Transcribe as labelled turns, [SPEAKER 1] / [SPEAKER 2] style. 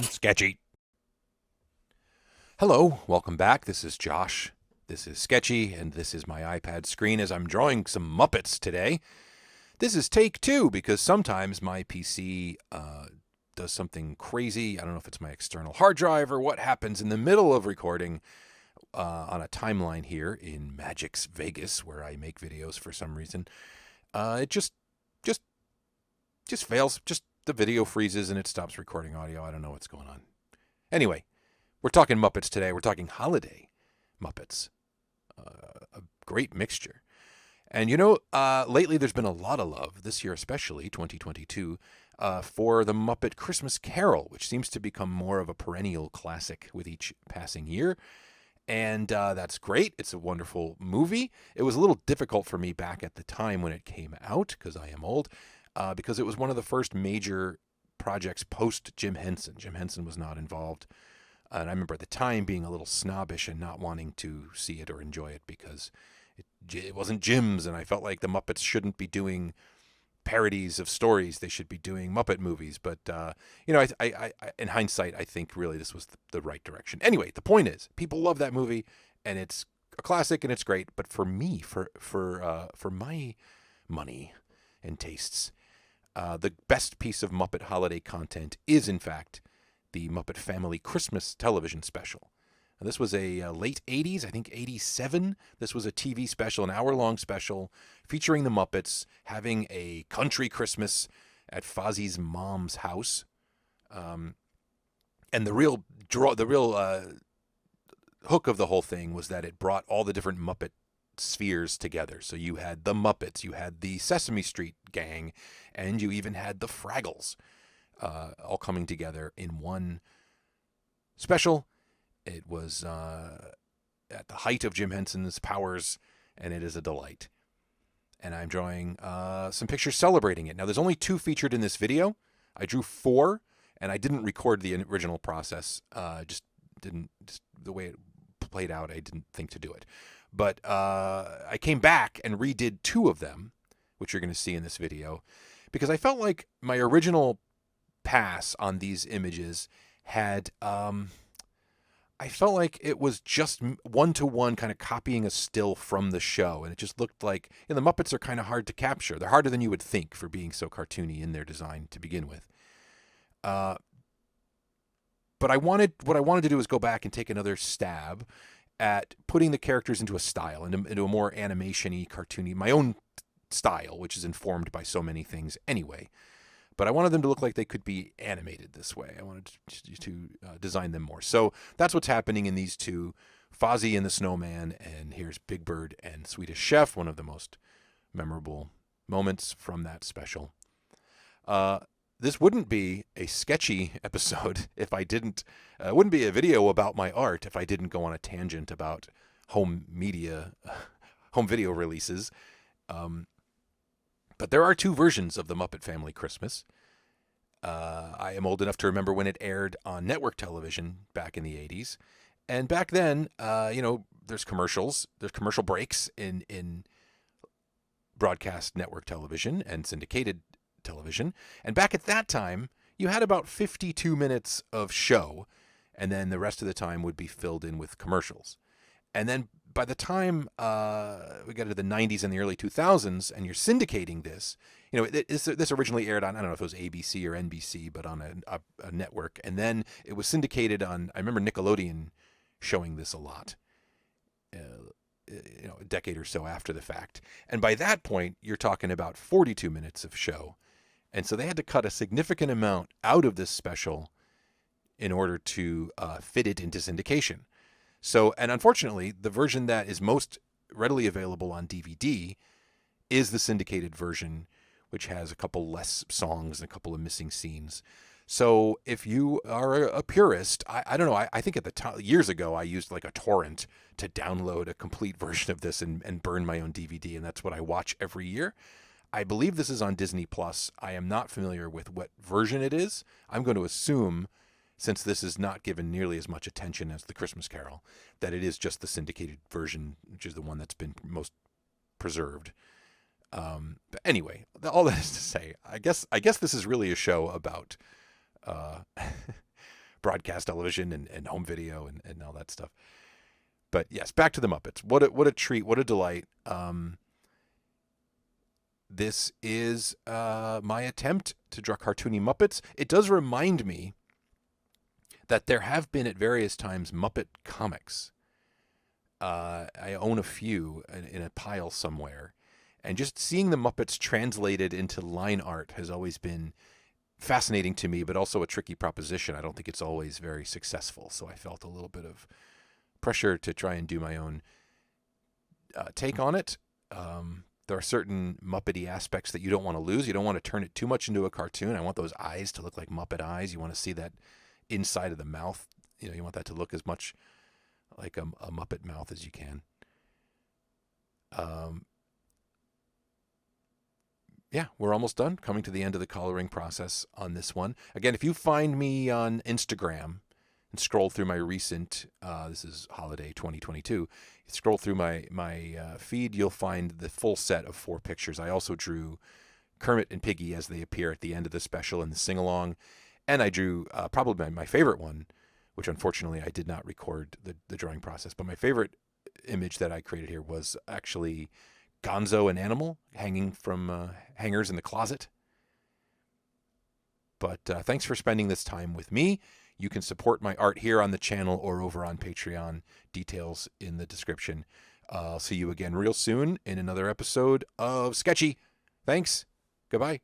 [SPEAKER 1] Sketchy. Hello, welcome back. This is Josh. This is Sketchy, and this is my iPad screen as I'm drawing some Muppets today. This is take two because sometimes my PC does something crazy. I don't know if it's my external hard drive or what happens in the middle of recording on a timeline here in Magix Vegas, where I make videos for some reason. It just fails. Just the video freezes and it stops recording audio. I don't know what's going on. Anyway, we're talking Muppets today. We're talking holiday Muppets. A great mixture. And lately there's been a lot of love, this year especially, 2022, for the Muppet Christmas Carol, which seems to become more of a perennial classic with each passing year. And that's great. It's a wonderful movie. It was a little difficult for me back at the time when it came out, because I am old, because it was one of the first major projects post Jim Henson. Jim Henson was not involved. And I remember at the time being a little snobbish and not wanting to see it or enjoy it because it wasn't Jim's, and I felt like the Muppets shouldn't be doing parodies of stories. They should be doing Muppet movies. But, I in hindsight, I think really this was the right direction. Anyway, the point is, people love that movie, and it's a classic, and it's great. But for me, for my money and tastes, the best piece of Muppet holiday content is, in fact, the Muppet Family Christmas television special. Now, this was a late 80s, I think 87. This was a TV special, an hour-long special, featuring the Muppets having a country Christmas at Fozzie's mom's house. And the real hook of the whole thing was that it brought all the different Muppet spheres together. So you had the Muppets, you had the Sesame Street gang, and you even had the Fraggles. All coming together in one special. It was at the height of Jim Henson's powers, and it is a delight. And I'm drawing some pictures celebrating it. Now, there's only 2 featured in this video. I drew 4, and I didn't record the original process. Just the way it played out, I didn't think to do it. But I came back and redid 2 of them, which you're going to see in this video, because I felt like my original pass on these images had I felt like it was just one-to-one kind of copying a still from the show, and it just looked like the Muppets are kind of hard to capture. They're harder than you would think for being so cartoony in their design to begin with. But what I wanted to do was go back and take another stab at putting the characters into a style, into a more animation-y, cartoony, my own style, which is informed by so many things anyway. But I wanted them to look like they could be animated this way. I wanted to design them more. So that's what's happening in these 2, Fozzie and the Snowman, and here's Big Bird and Swedish Chef, one of the most memorable moments from that special. This wouldn't be a sketchy episode if I didn't, it wouldn't be a video about my art if I didn't go on a tangent about home video releases. But there are 2 versions of the Muppet Family Christmas. I am old enough to remember when it aired on network television back in the 80s. And back then, there's commercials. There's commercial breaks in broadcast network television and syndicated television. And back at that time, you had about 52 minutes of show, and then the rest of the time would be filled in with commercials. And then by the time we got to the 90s and the early 2000s, and you're syndicating this, this originally aired on, I don't know if it was ABC or NBC, but on a network. And then it was syndicated on, I remember Nickelodeon showing this a lot, a decade or so after the fact. And by that point, you're talking about 42 minutes of show. And so they had to cut a significant amount out of this special in order to fit it into syndication. So, and unfortunately, the version that is most readily available on DVD is the syndicated version, which has a couple less songs and a couple of missing scenes. So if you are a purist, I don't know, I think at the time, years ago, I used like a torrent to download a complete version of this and burn my own DVD, and that's what I watch every year. I believe this is on Disney Plus. I am not familiar with what version it is. I'm going to assume, since this is not given nearly as much attention as the Christmas Carol, that it is just the syndicated version, which is the one that's been most preserved. But anyway, all that is to say, I guess this is really a show about uh, broadcast television and home video and all that stuff. But yes, back to the Muppets. What a treat! What a delight! This is my attempt to draw cartoony Muppets. It does remind me that there have been at various times Muppet comics. I own a few in a pile somewhere. And just seeing the Muppets translated into line art has always been fascinating to me, but also a tricky proposition. I don't think it's always very successful. So I felt a little bit of pressure to try and do my own take on it. There are certain Muppety aspects that you don't want to lose. You don't want to turn it too much into a cartoon. I want those eyes to look like Muppet eyes. You want to see that inside of the mouth. You want that to look as much like a Muppet mouth as you can. Yeah, we're almost done. Coming to the end of the coloring process on this one. Again, if you find me on Instagram and scroll through my recent, this is holiday 2022, scroll through my feed, you'll find the full set of 4 pictures. I also drew Kermit and Piggy as they appear at the end of the special in the sing-along. And I drew probably my favorite one, which unfortunately I did not record the drawing process. But my favorite image that I created here was actually Gonzo and Animal hanging from hangers in the closet. But thanks for spending this time with me. You can support my art here on the channel or over on Patreon. Details in the description. I'll see you again real soon in another episode of Sketchy. Thanks. Goodbye.